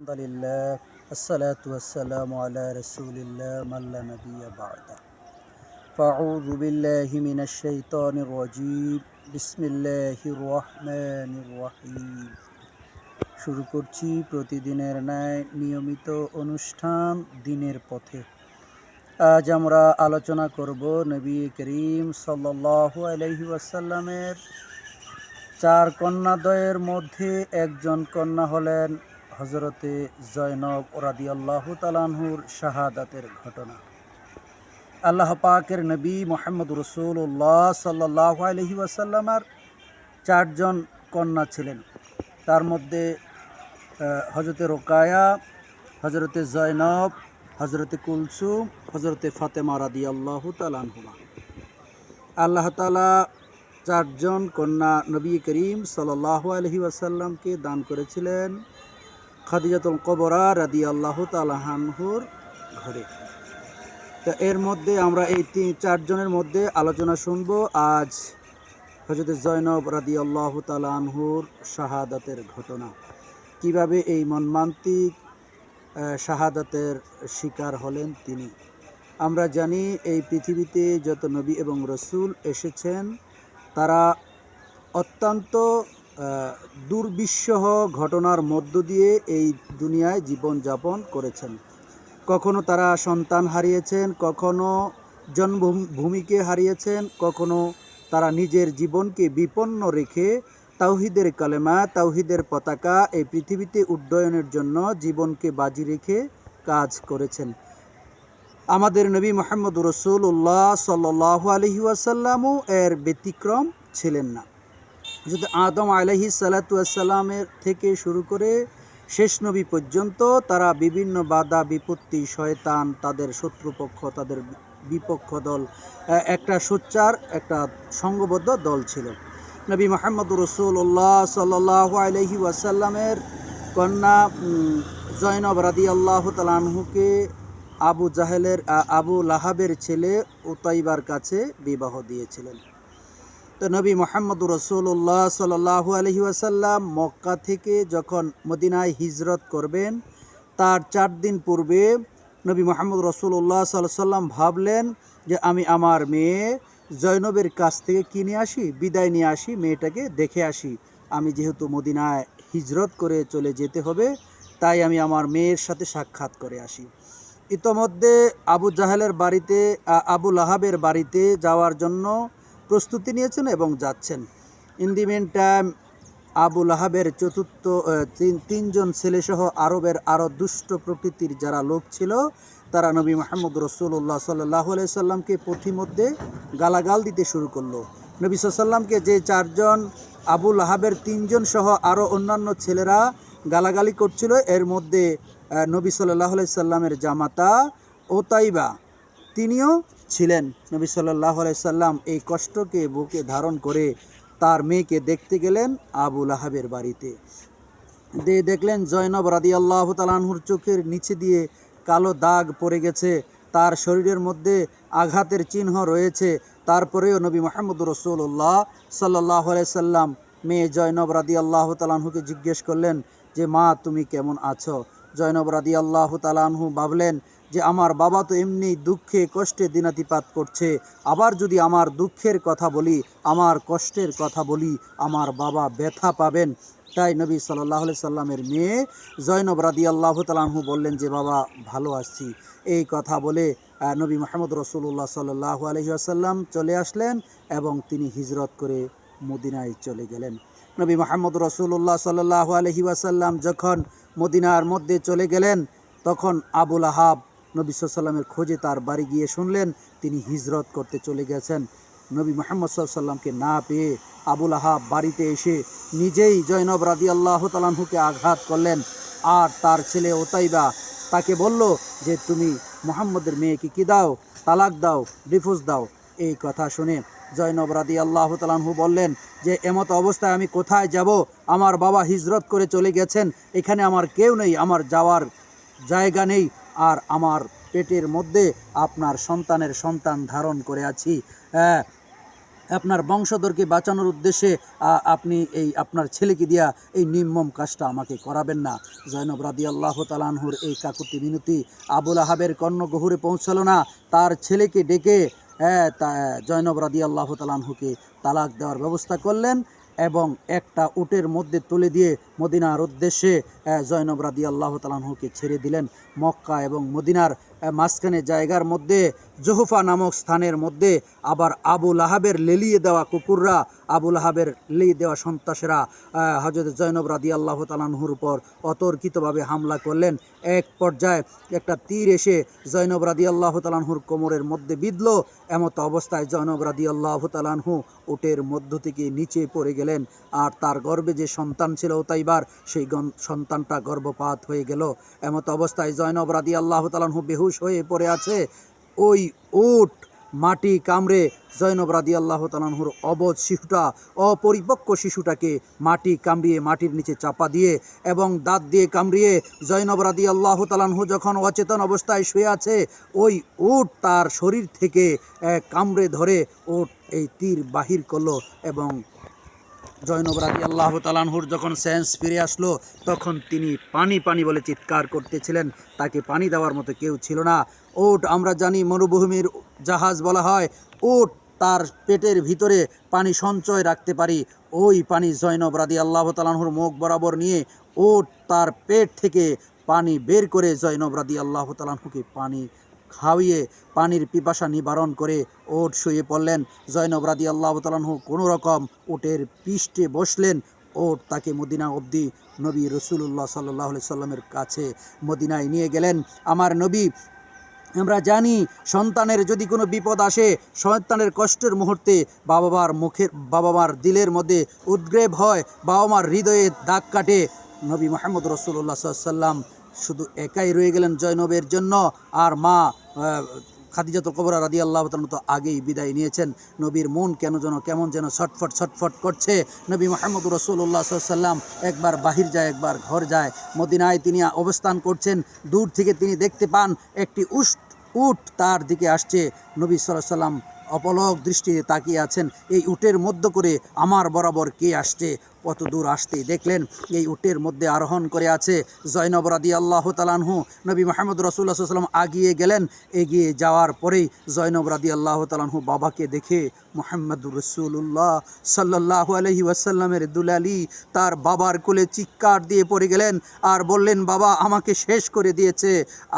আলহামদুলিল্লাহ আসসালাতু ওয়াসসালামু আলা রাসূলিল্লাহ মাল্লা নাবিয়্যা বা'দা ফাউযু বিল্লাহি মিনাশ শাইতানির রাজীম বিসমিল্লাহির রহমানির রহিম। শুরু করছি প্রতিদিনের ন্যায় নিয়মিত অনুষ্ঠান দিনের পথে। আজ আমরা আলোচনা করব নবী করিম সাল্লাল্লাহু আলাইহি ওয়াসাল্লামের চার কন্যাদ্বয়ের মধ্যে একজন কন্যা হলেন হজরতে জয়নব রাদিয়াল্লাহু তাআলা আনহুর শাহাদাতের ঘটনা। আল্লাহ পাকের নবী মুহাম্মদ রাসূলুল্লাহ সাল্লাল্লাহু আলাইহি ওয়াসাল্লামের চারজন কন্যা ছিলেন। তার মধ্যে হজরতে রোকায়া, হজরতে জয়নব, হজরতে কুলসুম, হজরতে ফাতেমা রাদিয়াল্লাহু তাআলা আনহুমা। আল্লাহ তাআলা চারজন কন্যা নবী করিম সাল্লাল্লাহু আলাইহি ওয়াসাল্লামকে দান করেছিলেন খাদিজাতুল কুবরা রাদিয়াল্লাহু তাআলা আনহুর ঘরে। তো এর মধ্যে আমরা এই চারজনের মধ্যে আলোচনা শুনব আজ হযরত জয়নব রাদিয়াল্লাহু তাআলা আনহুর শাহাদাতের ঘটনা। কিভাবে এই মর্মান্তিক শাহাদাতের শিকার হলেন তিনি। আমরা জানি এই পৃথিবীতে যত নবী এবং রসুল এসেছেন তারা অত্যন্ত দুর্বিষহ ঘটনার মধ্য দিয়ে এই দুনিয়ায় জীবনযাপন করেছেন। কখনো তারা সন্তান হারিয়েছেন, কখনো জন্মভূমিকে হারিয়েছেন, কখনো তারা নিজের জীবনকে বিপন্ন রেখে তাওহীদের কালেমা, তাওহীদের পতাকা এই পৃথিবীতে উড্ডয়নের জন্য জীবনকে বাজি রেখে কাজ করেছেন। আমাদের নবী মুহাম্মদ রাসূলুল্লাহ সাল্লাল্লাহু আলাইহি ওয়াসাল্লামও এর ব্যতিক্রম ছিলেন না। যদি আদম আলাইহিস সালাতু ওয়াসসালামের থেকে শুরু করে শেষ নবী পর্যন্ত তারা বিভিন্ন বাধা বিপত্তি, শয়তান, তাদের শত্রুপক্ষ, তাদের বিপক্ষ দল, একটা সোচ্চার একটা সংঘবদ্ধ দল ছিল। নবী মুহাম্মদ রাসূলুল্লাহ সাল্লাল্লাহু আলাইহি ওয়াসাল্লামের কন্যা জয়নব রাদিয়াল্লাহু তাআলা আনহুকে আবু লাহাবের ছেলে উতাইবার কাছে বিবাহ দিয়েছিলেন। তো নবী মুহাম্মদ রাসূলুল্লাহ সাল্লাল্লাহু আলাইহি ওয়াসাল্লাম মক্কা থেকে যখন মদিনায় হিজরত করবেন তার 4 দিন পূর্বে নবী মুহাম্মদ রাসূলুল্লাহ সাল্লাল্লাহু আলাইহি ওয়াসাল্লাম ভাবলেন যে আমি আমার মেয়ে জয়নবের কাছ থেকে কিনে আসি, বিদায় নিয়ে আসি, মেয়েটাকে দেখে আসি। আমি যেহেতু মদিনায় হিজরত করে চলে যেতে হবে তাই আমি আমার মেয়ের সাথে সাক্ষাৎ করে আসি। ইতোমধ্যে আবু লাহাবের বাড়িতে যাওয়ার জন্য প্রস্তুতি নিয়েছেন এবং যাচ্ছেন। In the meantime Abu লাহাবের তিনজন ছেলেসহ আরবের আরও দুষ্ট প্রকৃতির যারা লোক ছিল তারা নবী মুহাম্মদ রাসূলুল্লাহ সাল্লাল্লাহু আলাইহি সাল্লামকে পথিমধ্যে গালাগাল দিতে শুরু করলো। নবী সাল্লামকে যে চারজন আবু লাহাবের তিনজন সহ আরও অন্যান্য ছেলেরা গালাগালি করছিল এর মধ্যে নবী সাল্লাল্লাহু আলাইহি সাল্লামের জামাতা উতাইবা তিনিও ছিলেন। নবী সাল্লাল্লাহু আলাইহি সাল্লাম এই কষ্টকে বুকে ধারণ করে তার মেয়েকে দেখতে গেলেন আবু লাহাবের বাড়িতে। দেখলেন জয়নব রাদিয়াল্লাহু তাআলা আনহুর চোখের নিচে দিয়ে কালো দাগ পড়ে গেছে, তার শরীরের মধ্যে আঘাতের চিহ্ন রয়েছে। তারপরেও নবী মুহাম্মদ রাসূলুল্লাহ সাল্লাল্লাহু আলাইহি সাল্লাম মেয়ে জয়নব রাদিয়াল্লাহু তাআলা আনহুকে জিজ্ঞেস করলেন যে মা তুমি কেমন আছো। জয়নব রাদিয়াল্লাহু তাআলা আনহু ভাবলেন যে আমার বাবা তো এমনি দুঃখে কষ্টে দিনাতিপাত করছে, আবার যদি আমার দুঃখের কথা বলি, আমার কষ্টের কথা বলি, আমার বাবা ব্যথা পাবেন। তাই নবী সাল্লাল্লাহু আলাইহি সাল্লামের মেয়ে জয়নব রাদিয়াল্লাহু তাআলা আনহু বললেন যে বাবা ভালো আছি। এই কথা বলে নবী মুহাম্মদ রাসূলুল্লাহ সাল্লাল্লাহু আলাইহি ওয়াসাল্লাম চলে আসলেন এবং তিনি হিজরত করে মদিনায় চলে গেলেন। নবী মুহাম্মদ রাসূলুল্লাহ সাল্লাল্লাহু আলাইহি ওয়াসাল্লাম যখন মদিনার মধ্যে চলে গেলেন তখন আবু লাহাব নবী সাল্লাল্লাহু আলাইহি ওয়াসাল্লামের খোঁজে তার বাড়ি গিয়ে শুনলেন তিনি হিজরত করতে চলে গেছেন। নবী মুহাম্মদ সাল্লাল্লাহু আলাইহি ওয়াসাল্লামকে না পেয়ে আবু লাহাব বাড়িতে এসে নিজেই জয়নব রাদিয়াল্লাহু তাআলা আনহুকে আঘাত করলেন আর তার ছেলে উতাইবা তাকে বলল যে তুমি মুহাম্মদের মেয়েকে কি দাও, তালাক দাও, ডিভোর্স দাও। এই কথা শুনে জয়নব রাদিয়াল্লাহু তাআলা আনহু বললেন যে এমত অবস্থায় আমি কোথায় যাব, আমার বাবা হিজরত করে চলে গেছেন, এখানে আমার কেউ নেই, আমার যাওয়ার জায়গা নেই, আর আমার পেটের মধ্যে আপনার সন্তানের সন্তান ধারণ করে আছি। আপনার বংশধরকে বাঁচানোর উদ্দেশ্যে আপনি এই আপনার ছেলেকে দিয়া এই নির্মম কাজটা আমাকে করাবেন না। জয়নব রাদিয়াল্লাহু তাআলা আনহুর এই কাকুতি মিনতি আবুল আহাবের কর্ণগহূরে পৌঁছালো না। তার ছেলেকে ডেকে জয়নব রাদিয়াল্লাহু তাআলা আনহুকে তালাক দেওয়ার ব্যবস্থা করলেন এবং একটা উটের মধ্যে তুলে দিয়ে মদিনার উদ্দেশ্যে জয়নব রাদিয়াল্লাহু তাআলা আনহুকে ছেড়ে দিলেন। মক্কা এবং মদিনার মাঝখানে জায়গার মধ্যে জুহফা নামক স্থানের মধ্যে আবার আবুল আহাবের লেলিয়ে দেওয়া কুকুররা, আবুল আহাবের লেলিয়ে দেওয়া সন্ত্রাসীরা হযরত জয়নব রাদিয়াল্লাহু তাআলা আনহুর উপর অতর্কিতভাবে হামলা করলেন। এক পর্যায়ে একটা তীর এসে জয়নব রাদিয়াল্লাহু তাআলা আনহুর কোমরের মধ্যে বিঁধল। এমত অবস্থায় জয়নব রাদিয়াল্লাহু তাআলা আনহু উটের মধ্য থেকে নিচে পড়ে গেলেন, আর তার গর্ভে যে সন্তান ছিল উতাইবার, সেই সন্তানটা গর্ভপাত হয়ে গেল। এমত অবস্থায় জয়নব রাদিয়াল্লাহু তাআলা আনহু বেহুশ হয়ে পড়ে আছে। ওই উট মাটি কামড়ে জয়নব রাদিয়াল্লাহু তাআলা আনহুর অবধ শিশুটা, অপরিপক্ক শিশুটাকে মাটি কামড়িয়ে মাটির নিচে চাপা দিয়ে এবং দাঁত দিয়ে কামড়িয়ে জয়নব রাদিয়াল্লাহু তাআলা আনহু যখন অচেতন অবস্থায় শুয়ে আছে, ওই উট তার শরীর থেকে কামড়ে ধরে উট এই তীর বাহির করলো এবং জয়নব রাদিয়াল্লাহু তাআলা আনহুর যখন সেন্স ফিরে আসলো, তখন তিনি পানি পানি বলে চিৎকার করতেছিলেন। তাকে পানি দেওয়ার মতো কেউ ছিল না। উট আমরা জানি মরুভূমির জাহাজ বলা হয়। উট তার পেটের ভিতরে পানি সঞ্চয় রাখতে পারি। ওই পানি জয়নব রাদিয়াল্লাহু তাআলা আনহুর মুখ বরাবর নিয়ে উট তার পেট থেকে পানি বের করে জয়নব রাদিয়াল্লাহু তাআলা আনহুকে পানি খাওয়িয়ে পানির পিপাসা নিবারণ করে উট শুয়ে পড়লেন। জয়নব রাদিয়াল্লাহু তাআলা আনহু কোনো রকম উটের পৃষ্ঠে বসলেন। উট তাকে মদিনা অবধি নবী রাসূলুল্লাহ সাল্লাল্লাহু আলাইহি সাল্লামের কাছে মদিনায় নিয়ে গেলেন। আমার নবী, আমরা জানি সন্তানের যদি কোনো বিপদ আসে, সন্তানের কষ্টের মুহূর্তে বাবা মার দিলের মধ্যে উদ্গ্রেব হয়, বাবা মার হৃদয়ে দাগ কাটে। নবী মুহাম্মদ রাসূলুল্লাহ সাল্লাল্লাহু আলাইহি সাল্লাম শুধু একাই রয়ে গেলেন জয়নবের জন্য, আর মা খাদিজাতুল কুবরা রাদিয়াল্লাহু তাআলা তো আগেই বিদায় নিয়েছেন। নবীর মন কেমন যেন ছটফট করছে। নবী মুহাম্মদ রাসূলুল্লাহ সাল্লাল্লাহু আলাইহি সাল্লাম একবার বাহির যায়, একবার ঘর যায়। মদিনায় তিনি অবস্থান করছেন। দূর থেকে তিনি দেখতে পান একটি উট তার দিকে আসছে। নবী সাল্লাল্লাহু আলাইহি সাল্লাম অপলক দৃষ্টিতে তাকিয়ে আছেন, এই উটের মধ্য করে আমার বরাবর কে আসছে। কত দূর আসতেই দেখলেন এই উটের মধ্যে আরোহণ করে আছে জয়নব রাদিয়াল্লাহু তাআলা আনহু। নবী মুহাম্মদ রাসূলুল্লাহ সাল্লাল্লাহু আলাইহি ওয়াসাল্লাম আগিয়ে গেলেন। এগিয়ে যাওয়ার পরেই জয়নব রাদিয়াল্লাহু তাআলা আনহু বাবাকে দেখে মুহাম্মদুর রাসূলুল্লাহ সাল্লাল্লাহু আলাইহি ওয়াসাল্লামের দুলালি তার বাবার কোলে চিৎকার দিয়ে পড়ে গেলেন আর বললেন, বাবা, আমাকে শেষ করে দিয়েছে।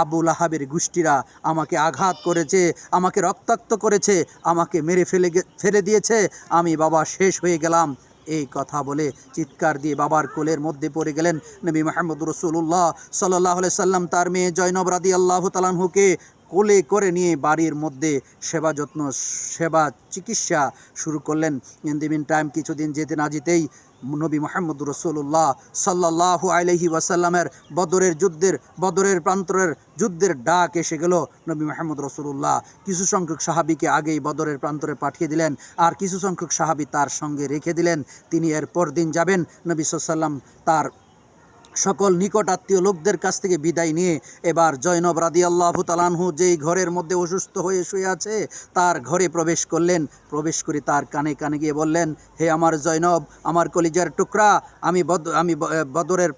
আবুল আহাবের গোষ্ঠীরা আমাকে আঘাত করেছে, আমাকে রক্তাক্ত করেছে, আমাকে মেরে ফেলে দিয়েছে। আমি বাবা শেষ হয়ে গেলাম। এই কথা বলে চিৎকার দিয়ে বাবার কোলের মধ্যে পড়ে গেলেন। নবী মুহাম্মদ রাসূলুল্লাহ সাল্লাল্লাহু আলাইহি সাল্লাম তার মেয়ে জয়নব রাদিয়াল্লাহু তাআলা আনহুকে কোলে করে নিয়ে বাড়ির মধ্যে সেবা চিকিৎসা শুরু করলেন। ইন দি মিন টাইম কিছুদিন যেতে না যেতেই নবী মুহাম্মদ রাসূলুল্লাহ সাল্লাল্লাহু আলাইহি ওয়াসাল্লামের বদরের প্রান্তরের যুদ্ধের ডাক এসে গেল। নবী মুহাম্মদ রাসূলুল্লাহ কিছু সংখ্যক সাহাবীকে আগেই বদরের প্রান্তরে পাঠিয়ে দিলেন, আর কিছু সংখ্যক সাহাবী তার সঙ্গে রেখে দিলেন। তিনি এর পর দিন যাবেন। নবী সাল্লাল্লাহু আলাইহি ওয়াসাল্লাম তার সকল নিকট আত্মীয় লোকদের কাছ থেকে বিদায় নিয়ে এবার জয়নব রাদিয়াল্লাহু তাআলা আনহু যেই ঘরের মধ্যে অসুস্থ হয়ে শুয়ে আছে তার ঘরে প্রবেশ করলেন। প্রবেশ করে তার কানে কানে গিয়ে বললেন, হে আমার জয়নব, আমার কলিজার টুকরা, আমি বদরের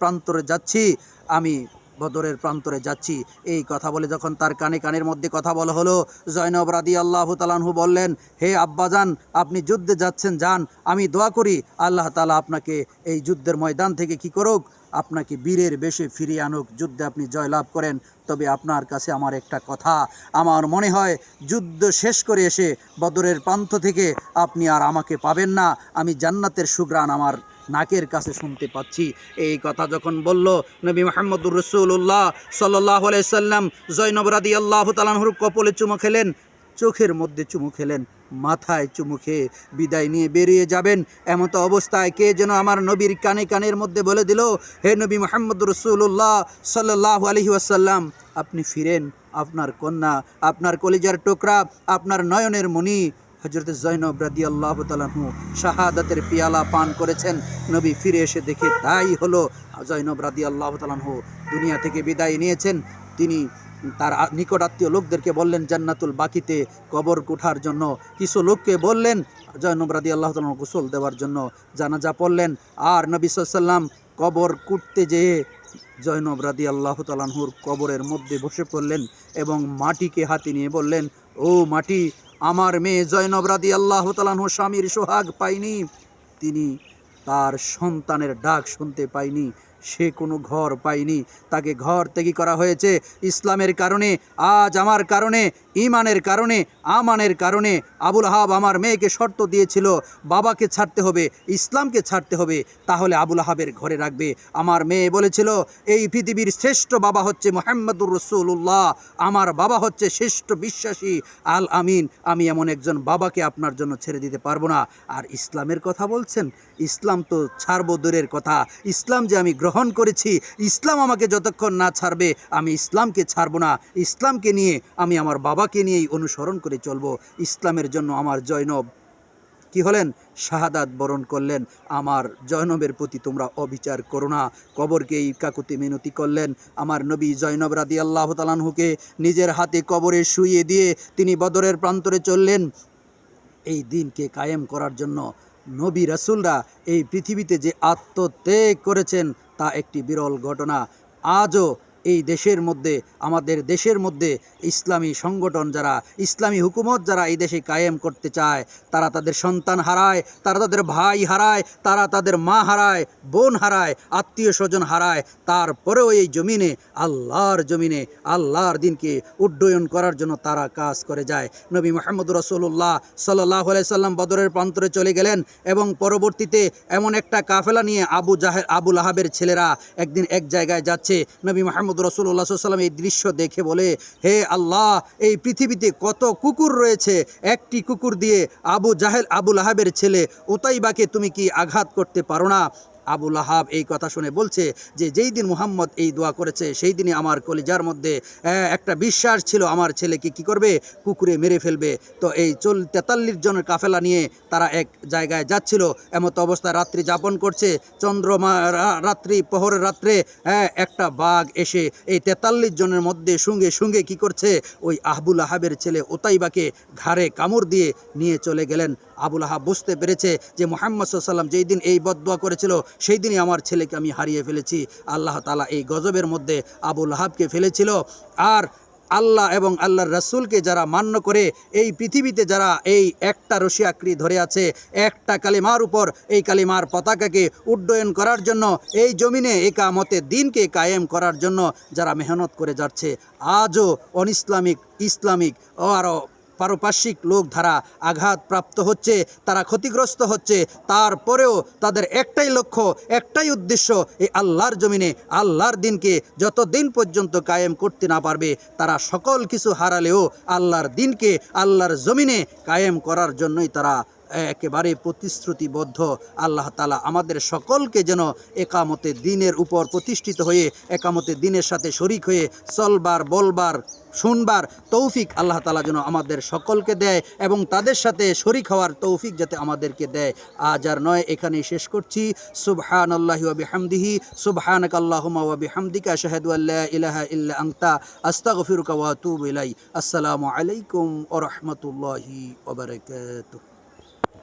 প্রান্তরে যাচ্ছি। এই কথা বলে যখন তার কানের মধ্যে কথা বলা হলো, জয়নব রাদিয়াল্লাহু তাআলা আনহু বললেন, হে আব্বাজান, আপনি যুদ্ধে যাচ্ছেন, যান। আমি দোয়া করি আল্লাহ তাআলা আপনাকে এই যুদ্ধের ময়দান থেকে কি করুক, আপনাকে বীরের বেশে ফিরিয়ে আনুক, যুদ্ধে আপনি জয়লাভ করেন। তবে আপনার কাছে আমার একটা কথা, আমার মনে হয় যুদ্ধ শেষ করে এসে বদরের প্রান্ত থেকে আপনি আর আমাকে পাবেন না। আমি জান্নাতের সুঘ্রাণ আমার নাকের কাছে শুনতে পাচ্ছি। এই কথা যখন বলল, নবী মুহাম্মদুর রাসূলুল্লাহ সাল্লাল্লাহু আলাইহি সাল্লাম জয়নব রাদিয়াল্লাহু তাআলা আনহুর কপালে চুমু খেলেন, চোখের মধ্যে চুমু খেলেন, মাথায় চুমু খেয়ে বিদায় নিয়ে বেরিয়ে যাবেন। এমতো অবস্থায় কে যেন আমার নবীর কানের মধ্যে বলে দিল, হে নবী মুহাম্মদ রাসূলুল্লাহ সাল্লাল্লাহু আলাইহি ওয়াসাল্লাম, আপনি ফিরেন। আপনার কন্যা, আপনার কলিজার টুকরা, আপনার নয়নের মণি হযরত জয়নব রাদিয়াল্লাহু তাআলা আনহু শাহাদাতের পিয়ালা পান করেছেন। নবী ফিরে এসে দেখে তাই হলো, জয়নব রাদিয়াল্লাহু তাআলা আনহু দুনিয়া থেকে বিদায় নিয়েছেন। তিনি তার নিকট আত্মীয় লোকদেরকে বললেন জান্নাতুল বাকিতে কবর কোঠার জন্য, কিছু লোককে বললেন জয়নব রাদিয়াল্লাহু তাআলা গোসল দেওয়ার জন্য, জানাজা পড়লেন। আর নবী সাল্লাল্লাহু আলাইহি ওয়াসাল্লাম কবর কুটতে যেয়ে জয়নব রাদিয়াল্লাহু তাআলা আনহুর কবরের মধ্যে বসে পড়লেন এবং মাটিকে হাতে নিয়ে বললেন, ও মাটি, আমার মেয়ে জয়নব রাদিয়াল্লাহু তাআলা আনহু স্বামীর সোহাগ পায়নি, তিনি তার সন্তানের ডাক শুনতে পায়নি, সে কোনো ঘর পায়নি, তাকে ঘর ত্যাগী করা হয়েছে ইসলামের কারণে। আজ আমার কারণে, ইমানের কারণে, আমানের কারণে আবুল আহাব আমার মেয়েকে শর্ত দিয়েছিল বাবাকে ছাড়তে হবে, ইসলামকে ছাড়তে হবে, তাহলে আবুল আহাবের ঘরে রাখবে। আমার মেয়ে বলেছিল এই পৃথিবীর শ্রেষ্ঠ বাবা হচ্ছে মুহাম্মদুর রাসূলুল্লাহ, আমার বাবা হচ্ছে শ্রেষ্ঠ বিশ্বাসী আল আমিন, আমি এমন একজন বাবাকে আপনার জন্য ছেড়ে দিতে পারবো না। আর ইসলামের কথা বলছেন, ইসলাম তো ছাড়বো দূরের কথা, ইসলাম যে আমি গ্রহণ করেছি, ইসলাম আমাকে যতক্ষণ না ছাড়বে আমি ইসলামকে ছাড়বো না। ইসলামকে নিয়ে আমি আমার বাবাকে নিয়েই অনুসরণ করে চলবো। ইসলামের জন্য আমার জয়নব কি হলেন, শাহাদাত বরণ করলেন। আমার জয়নবের প্রতি তোমরা অবিচার করো না। কবরকে এই কাকুতি মিনতি করলেন। আমার নবী জয়নব রাদিয়াল্লাহু তাআলা আনহুকে নিজের হাতে কবরে শুইয়ে দিয়ে তিনি বদরের প্রান্তরে চললেন এই দিনকে কায়েম করার জন্য। নবী রাসূলরা এই পৃথিবীতে যে আত্মত্যাগ করেছেন তা একটি বিরল ঘটনা। আজও এই দেশের মধ্যে, আমাদের দেশের মধ্যে ইসলামী সংগঠন যারা, ইসলামী হুকুমত যারা এই দেশে কায়েম করতে চায়, তারা তাদের সন্তান হারায়, তারা তাদের ভাই হারায়, তারা তাদের মা হারায়, বোন হারায়, আত্মীয় স্বজন হারায়, তারপরেও এই জমিনে, আল্লাহর জমিনে আল্লাহর দিনকে উড্ডয়ন করার জন্য তারা কাজ করে যায়। নবী মুহাম্মদ রাসূলুল্লাহ সাল্লাল্লাহু আলাইহি সাল্লাম বদরের প্রান্তরে চলে গেলেন এবং পরবর্তীতে এমন একটা কাফেলা নিয়ে আবু লাহাবের ছেলেরা একদিন এক জায়গায় যাচ্ছে। নবী মুহাম্মদ রাসূলুল্লাহ সাল্লাল্লাহু আলাইহি ওয়াসাল্লাম এই দৃশ্য দেখে বলে, হে আল্লাহ, এই পৃথিবীতে কত কুকুর রয়েছে, একটি কুকুর দিয়ে আবু লাহাবের ছেলে উতাইবাকে তুমি কি আঘাত করতে পারো না? আবু লাহাব এই কথা শুনে বলছে যে যেই দিন মুহাম্মদ এই দোয়া করেছে সেই দিনই আমার কলিজার মধ্যে একটা বিশ্বাস ছিল আমার ছেলেকে কি করবে, কুকুরে মেরে ফেলবে। তো এই 43 জনের কাফেলা নিয়ে তারা এক জায়গায় যাচ্ছিল, এমত অবস্থায় রাত্রি যাপন করছে, চন্দ্রমা রাত্রি প্রহরের রাত্রে একটা বাঘ এসে এই 43 জনের মধ্যে সঙ্গে সঙ্গে কি করছে, ওই আবু লাহাবের ছেলে উতাইবাকে ঘাড়ে কামড় দিয়ে নিয়ে চলে গেলেন। আবু লাহাব বুঝতে পেরেছে যে মুহাম্মদ সাল্লাল্লাহু আলাইহি ওয়াসাল্লাম যেই দিন এই বদদোয়া করেছিল সেই দিনই আমার ছেলেকে আমি হারিয়ে ফেলেছি। আল্লাহ তাআলা এই গজবের মধ্যে আবু লাহাবকে ফেলেছিল। আর আল্লাহ এবং আল্লাহর রাসূলকে যারা মান্য করে এই পৃথিবীতে যারা এই একটা রশি আঁকড়ি ধরে আছে, একটা কালিমার উপর এই কালিমার পতাকাকে উড্ডয়ন করার জন্য, এই জমিনে ইকামতের দিনকে কায়েম করার জন্য যারা মেহনত করে যাচ্ছে, আজও ইসলামিক ও আরও পারপার্শ্বিক লোক ধারা আঘাতপ্রাপ্ত হচ্ছে, তারা ক্ষতিগ্রস্ত হচ্ছে, তারপরেও তাদের একটাই লক্ষ্য, একটাই উদ্দেশ্য, এই আল্লাহর জমিনে আল্লাহর দিনকে যতদিন পর্যন্ত কায়েম করতে না পারবে তারা সকল কিছু হারালেও আল্লাহর দিনকে আল্লাহর জমিনে কায়েম করার জন্যই তারা একেবারে প্রতিশ্রুতিবদ্ধ। আল্লাহ তাআলা আমাদের সকলকে যেন একামতে দিনের উপর প্রতিষ্ঠিত হয়ে একামতে দিনের সাথে শরিক হয়ে চলবার, বলবার, শুনবার তৌফিক আল্লাহ তাআলা যেন আমাদের সকলকে দেয় এবং তাদের সাথে শরিক হওয়ার তৌফিক যাতে আমাদেরকে দেয়। আজ আর নয়, এখানেই শেষ করছি। সুবহানাল্লাহি ওয়া বিহামদিহি, সুবহানাকা আল্লাহুম্মা ওয়া বিহামদিকা আশহাদু আল্লা ইলাহা ইল্লা আনতা আস্তাগফিরুকা ওয়া আতুবু ইলাইক। আসসালামু আলাইকুম ওয়া রাহমাতুল্লাহি ওয়া বারাকাতুহু।